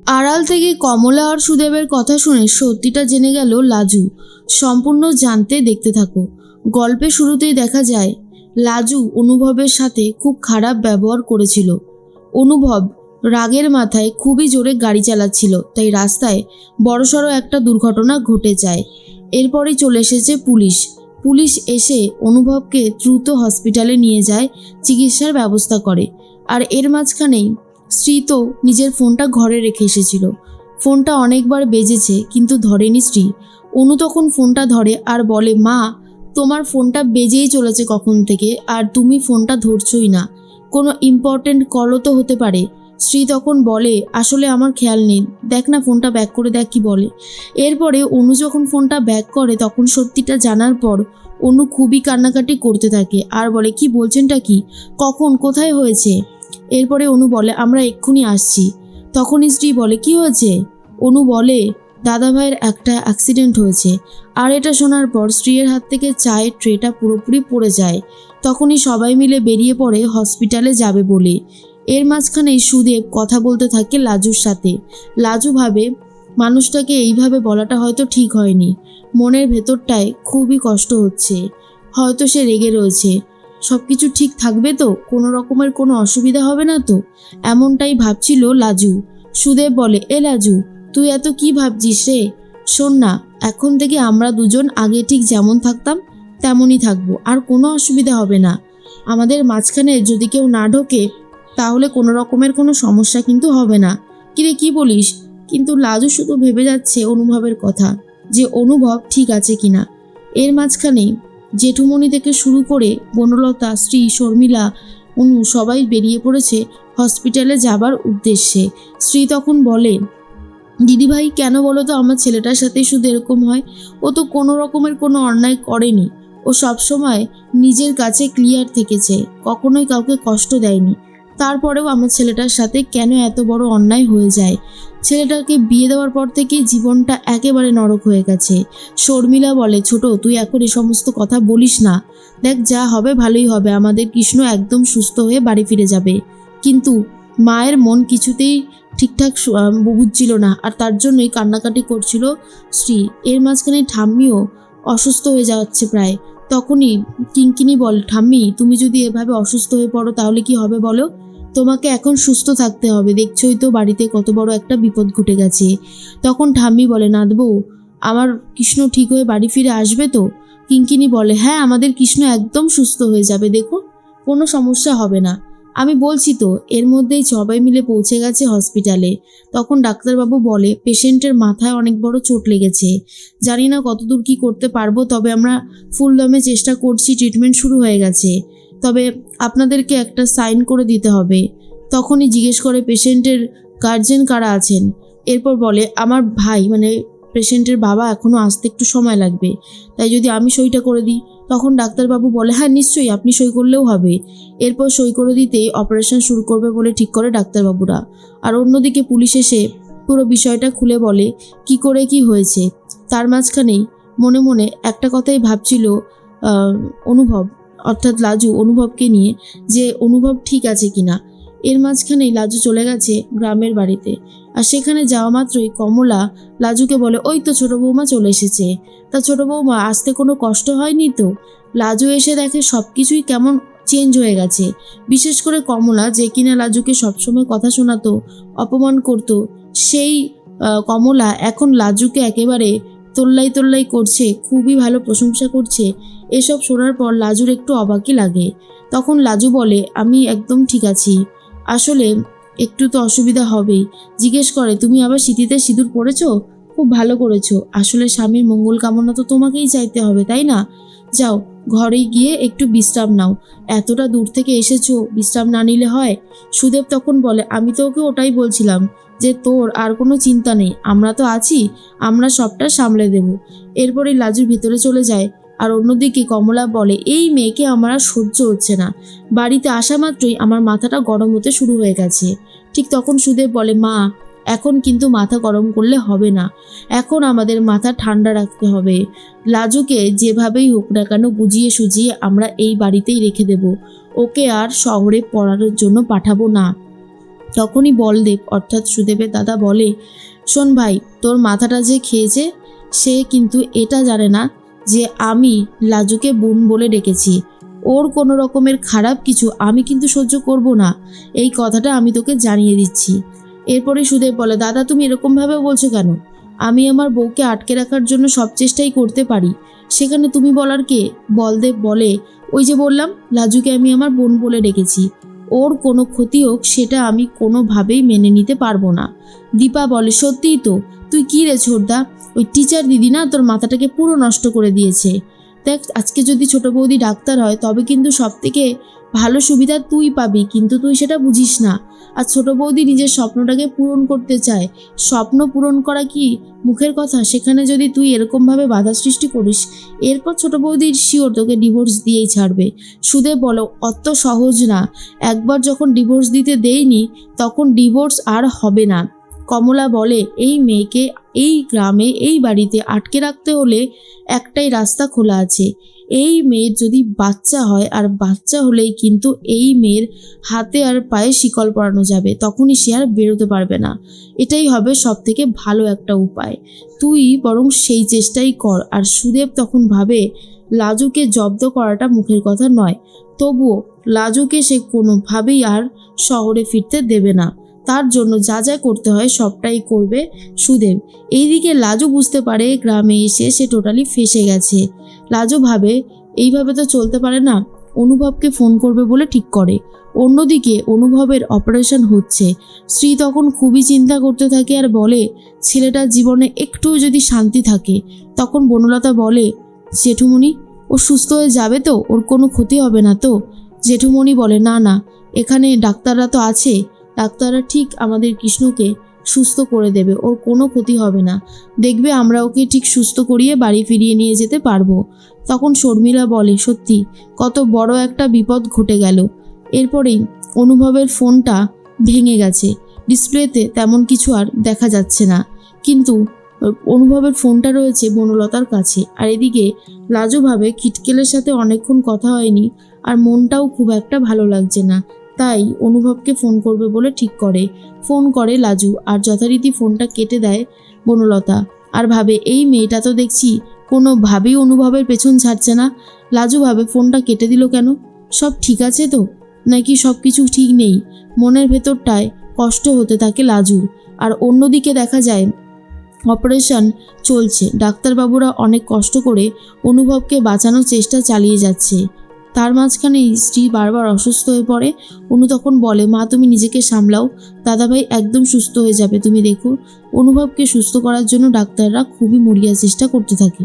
আড়াল থেকে কমলা আর সুদেবের কথা শুনে সত্যিটা জেনে গেল লাজু। সম্পূর্ণ জানতে দেখতে থাকো। গল্পের শুরুতেই দেখা যায় লাজু অনুভবের সাথে খুব খারাপ ব্যবহার করেছিল। অনুভব রাগের মাথায় খুবই জোরে গাড়ি চালাচ্ছিল, তাই রাস্তায় বড়সড় একটা দুর্ঘটনা ঘটে যায়। এরপরেই চলে এসেছে পুলিশ। পুলিশ এসে অনুভবকে দ্রুত হসপিটালে নিয়ে যায়, চিকিৎসার ব্যবস্থা করে। আর এর মাঝখানেই স্ত্রী তো নিজের ফোনটা ঘরে রেখে এসেছিল। ফোনটা অনেকবার বেজেছে কিন্তু ধরেনি স্ত্রী। অনু তখন ফোনটা ধরে আর বলে, মা, তোমার ফোনটা বেজেই চলেছে কখন থেকে, আর তুমি ফোনটা ধরছই না। কোনো ইম্পর্টেন্ট কলও তো হতে পারে। স্ত্রী তখন বলে, আসলে আমার খেয়াল নেই, দেখ না ফোনটা ব্যাক করে দেখ কি বলে। এরপরে অনু যখন ফোনটা ব্যাক করে তখন সত্যিটা জানার পর অনু খুবই কান্নাকাটি করতে থাকে আর বলে, কি বলছেনটা কি, কখন, কোথায় হয়েছে? এরপরে অনু বলে, আমরা এক্ষুনি আসছি। তখনই স্ত্রী বলে, কি হয়েছে? অনু বলে, দাদাভাইয়ের একটা অ্যাক্সিডেন্ট হয়েছে। আর এটা শোনার পর স্ত্রীর হাত থেকে চায়ের ট্রেটা পুরোপুরি পড়ে যায়। তখনই সবাই মিলে বেরিয়ে পড়ে হসপিটালে যাবে বলে। এর মাঝখানেই সুদেব কথা বলতে থাকে লাজুর সাথে। লাজু ভাবে মানুষটাকে এইভাবে বলাটা হয়তো ঠিক হয়নি। মনের ভেতরটায় খুবই কষ্ট হচ্ছে, হয়তো সে রেগে রয়েছে। সব কিছু ঠিক থাকবে তো, কোনো রকমের কোনো অসুবিধা হবে না তো, এমনটাই ভাবছিল লাজু। সুদেব বলে, এ লাজু, তুই এত কি ভাবছিস রে? শোন না, এখন থেকে আমরা দুজন আগে ঠিক যেমন থাকতাম তেমনই থাকবো, আর কোনো অসুবিধা হবে না। আমাদের মাঝখানে যদি কেউ না ঢোকে তাহলে কোনো রকমের কোনো সমস্যা কিন্তু হবে না। কিরে, কি বলিস? কিন্তু লাজু শুধু ভেবে যাচ্ছে অনুভবের কথা, যে অনুভব ঠিক আছে কিনা। এর মাঝখানে জেঠুমণি থেকে শুরু করে বনলতা, স্ত্রী, শর্মিলা, অনু সবাই বেরিয়ে পড়েছে হসপিটালে যাবার উদ্দেশ্যে। স্ত্রী তখন বলে, দিদিভাই, কেন বলো তো আমার ছেলেটার সাথে শুধু এরকম হয়? ও তো কোনো রকমের কোনো অন্যায় করেনি। ও সবসময় নিজের কাছে ক্লিয়ার থেকেছে, কখনোই কাউকে কষ্ট দেয়নি। তারপরেও আমার ছেলেটার সাথে কেন এত বড় অন্যায় হয়ে যায়? ছেলেটাকে বিয়ে দেওয়ার পর থেকেই জীবনটা একেবারে নরক হয়ে গেছে। শর্মিলা বলে, ছোট, তুই এখন এ সমস্ত কথা বলিস না। দেখ, যা হবে ভালোই হবে, আমাদের কৃষ্ণ একদম সুস্থ হয়ে বাড়ি ফিরে যাবে। কিন্তু মায়ের মন কিছুতেই ঠিকঠাক বুঝছিল না, আর তার জন্যই কান্নাকাটি করছিল স্ত্রী। এর মাঝখানে ঠাম্মিও অসুস্থ হয়ে যাচ্ছে প্রায়। তখনই কিঙ্কিনি বলে, ঠাম্মি, তুমি যদি এভাবে অসুস্থ হয়ে পড়ো তাহলে কি হবে বলো? তোমাকে এখন সুস্থ থাকতে হবে, দেখছোই তো বাড়িতে কত বড় একটা বিপদ ঘটে গেছে। তখন ঠাম্মি বলে, নাদবো, আমার কৃষ্ণ ঠিক হয়ে বাড়ি ফিরে আসবে তো? কিঙ্কিনি বলে, হ্যাঁ, আমাদের কৃষ্ণ একদম সুস্থ হয়ে যাবে, দেখো কোনো সমস্যা হবে না। আমি বলছি তো। এর মধ্যেই সবাই মিলে পৌঁছে গেছে হসপিটালে। তখন ডাক্তারবাবু বলে, পেশেন্টের মাথায় অনেক বড় চোট লেগেছে। জানি না কতদূর কি করতে পারবো, তবে আমরা ফুল দমে চেষ্টা করছি, ট্রিটমেন্ট শুরু হয়ে গেছে। তবে আপনাদেরকে একটা সাইন করে দিতে হবে। তখনই জিজ্ঞেস করে, পেশেন্টের গার্জেন কারা আছেন? এরপর বলে, আমার ভাই, মানে পেশেন্টের বাবা এখনও আসতে একটু সময় লাগবে, তাই যদি আমি সইটা করে দিই। তখন ডাক্তারবাবু বলে, হ্যাঁ নিশ্চয়ই, আপনি সই করলেও হবে। এরপর সই করে দিতেই অপারেশন শুরু করবে বলে ঠিক করে ডাক্তারবাবুরা। আর অন্যদিকে পুলিশ এসে পুরো বিষয়টা খুলে বলে কি করে কি হয়েছে। তার মাঝখানেই মনে মনে একটা কথাই ভাবছিল অনুভব, অর্থাৎ লাজু, অনুভবকে নিয়ে, যে অনুভব ঠিক আছে কিনা। এর মাঝখানেই লাজু চলে গেছে গ্রামের বাড়িতে। আর সেখানে যাওয়া মাত্রই কমলা লাজুকে বলে, ওই তো ছোট বৌমা চলে এসেছে। তা ছোট বৌমা, আসতে কোনো কষ্ট হয়নি তো? লাজু এসে দেখে সব কিছুই কেমন চেঞ্জ হয়ে গেছে। বিশেষ করে কমলা, যে কিনা লাজুকে সবসময় কথা শোনাতো, অপমান করত, সেই কমলা এখন লাজুকে একেবারে তোল্লাই তোল্লাই করছে, খুবই ভালো প্রশংসা করছে। এসব শোনার পর লাজুর একটু অবাকই লাগে। তখন লাজু বলে, আমি একদম ঠিক আছি, আসলে একটু তো অসুবিধা হবেই। জিজ্ঞেস করে, তুমি আবার সিঁথিতে সিঁদুর পড়েছো? খুব ভালো করেছো, আসলে স্বামীর মঙ্গল কামনা তো তোমাকেই চাইতে হবে, তাই না? যাও, ঘরে গিয়ে একটু বিশ্রাম নাও, এতটা দূর থেকে এসেছো, বিশ্রাম না নিলে হয়? সুদেব তখন বলে, আমি তো ওকে ওটাই বলছিলাম, যে তোর আর কোনো চিন্তা নেই, আমরা তো আছি, আমরা সবটা সামলে দেব। এরপরে লাজুর ভিতরে চলে যায়। আর অন্যদিকে কমলা বলে, এই মেয়েকে আমার আর সহ্য হচ্ছে না, বাড়িতে আসা মাত্রই আমার মাথাটা গরম হতে শুরু হয়ে গেছে। ঠিক তখন সুদেব বলে, মা, এখন কিন্তু মাথা গরম করলে হবে না, এখন আমাদের মাথা ঠান্ডা রাখতে হবে। লাজুকে যেভাবেই হোক না কেন বুঝিয়ে সুঝিয়ে আমরা এই বাড়িতেই রেখে দেব, ওকে আর শহরে পড়ানোর জন্য পাঠাবো না। তখনই বলদেব অর্থাৎ সুদেবের দাদা বলে, শোন ভাই, তোর মাথাটা যে খেয়েছে সে কিন্তু এটা জানে না যে আমি লাজুকে বোন বলে ডেকেছি। ওর কোনো রকমের খারাপ কিছু আমি কিন্তু সহ্য করব না, এই কথাটা আমি তোকে জানিয়ে দিচ্ছি। এরপরে সুদেব বলে, দাদা তুমি এরকমভাবে বলছো কেন? আমি আমার বউকে আটকে রাখার জন্য সব চেষ্টাই করতে পারি, সেখানে তুমি বলার কে? বলদেব বলে, ওই যে বললাম লাজুকে আমি আমার বোন বলে ডেকেছি, ওর কোনো ক্ষতি হোক সেটা আমি কোনোভাবেই মেনে নিতে পারবো না। দীপা বলে, সত্যিই তো, তুই কী রে ছোটদা, ওই টিচার দিদি না তোর মাথাটাকে পুরো নষ্ট করে দিয়েছে। দেখ, আজকে যদি ছোট বৌদি ডাক্তার হয় তবে কিন্তু সব থেকে ভালো সুবিধা তুই পাবি, কিন্তু তুই সেটা বুঝিস না। আর ছোট বৌদি নিজের স্বপ্নটাকে পূরণ করতে চায়, স্বপ্ন পূরণ করা কি মুখের কথা? সেখানে যদি তুই এরকমভাবে বাধা সৃষ্টি করিস, এরপর ছোট বৌদির শিওর তোকে ডিভোর্স দিয়েই ছাড়বে। সুদেব বলো, অত সহজ না, একবার যখন ডিভোর্স দিতে দেয়নি তখন ডিভোর্স আর হবে না। কমলা বলে, এই মেয়েকে এই গ্রামে এই বাড়িতে আটকে রাখতে হলে একটাই রাস্তা খোলা আছে, এই মেয়ের যদি বাচ্চা হয়, আর বাচ্চা হলেই কিন্তু এই মেয়ের হাতে আর পায়ে শিকল পরানো যাবে, তখনই সে আর বেরোতে পারবে না। এটাই হবে সব থেকে ভালো একটা উপায়, তুই বরং সেই চেষ্টাই কর। আর সুদেব তখন ভাবে লাজুকে জব্দ করাটা মুখের কথা নয়, তবুও লাজুকে সে কোনোভাবেই আর শহরে ফিরতে দেবে না, তার জন্য যা যা করতে হয় সবটাই করবে সুদেব। এইদিকে লাজু বুঝতে পারে গ্রামে এসে সে টোটালি ফেঁসে গেছে। লাজু ভাবে এইভাবে তো চলতে পারে না, অনুভবকে ফোন করবে বলে ঠিক করে। অন্যদিকে অনুভবের অপারেশন হচ্ছে। শ্রী তখন খুবই চিন্তা করতে থাকে আর বলে, ছেলেটার জীবনে একটুও যদি শান্তি থাকে। তখন বনলতা বলে, জেঠুমণি ও সুস্থ হয়ে যাবে তো, ওর কোনো ক্ষতি হবে না তো? জেঠুমণি বলে, না না, এখানে ডাক্তাররা তো আছে, ডাক্তাররা ঠিক আমাদের কৃষ্ণকে সুস্থ করে দেবে, ওর কোনো ক্ষতি হবে না, দেখবে আমরা ওকে ঠিক সুস্থ করিয়ে বাড়ি ফিরিয়ে নিয়ে যেতে পারবো। তখন শর্মিলা বলে, সত্যি কত বড় একটা বিপদ ঘটে গেল। এরপরেই অনুভবের ফোনটা ভেঙে গেছে, ডিসপ্লেতে তেমন কিছু আর দেখা যাচ্ছে না, কিন্তু অনুভবের ফোনটা রয়েছে বনলতার কাছে। আর এদিকে লাজু ভাবে খিটকেলের সাথে অনেকক্ষণ কথা হয়নি, আর মনটাও খুব একটা ভালো লাগছে না, তাই অনুভবকে ফোন করবে বলে ঠিক করে। ফোন করে লাজু, আর যথারীতি ফোনটা কেটে দেয় বনলতা, আর ভাবে এই মেয়েটা তো দেখছি কোনোভাবেই অনুভবের পেছন ছাড়ছে না। লাজু ভাবে ফোনটা কেটে দিল কেন, সব ঠিক আছে তো, নাকি সব কিছু ঠিক নেই? মনের ভেতরটায় কষ্ট হতে থাকে লাজুর। আর অন্যদিকে দেখা যায় অপারেশন চলছে, ডাক্তারবাবুরা অনেক কষ্ট করে অনুভবকে বাঁচানোর চেষ্টা চালিয়ে যাচ্ছে। তার মাঝখানে স্ত্রী বারবার অসুস্থ হয়ে পড়ে। অনু তখন বলে, মা তুমি নিজেকে সামলাও, দাদাভাই একদম সুস্থ হয়ে যাবে, তুমি দেখো। অনুভবকে সুস্থ করার জন্য ডাক্তাররা খুবই মরিয়া চেষ্টা করতে থাকে।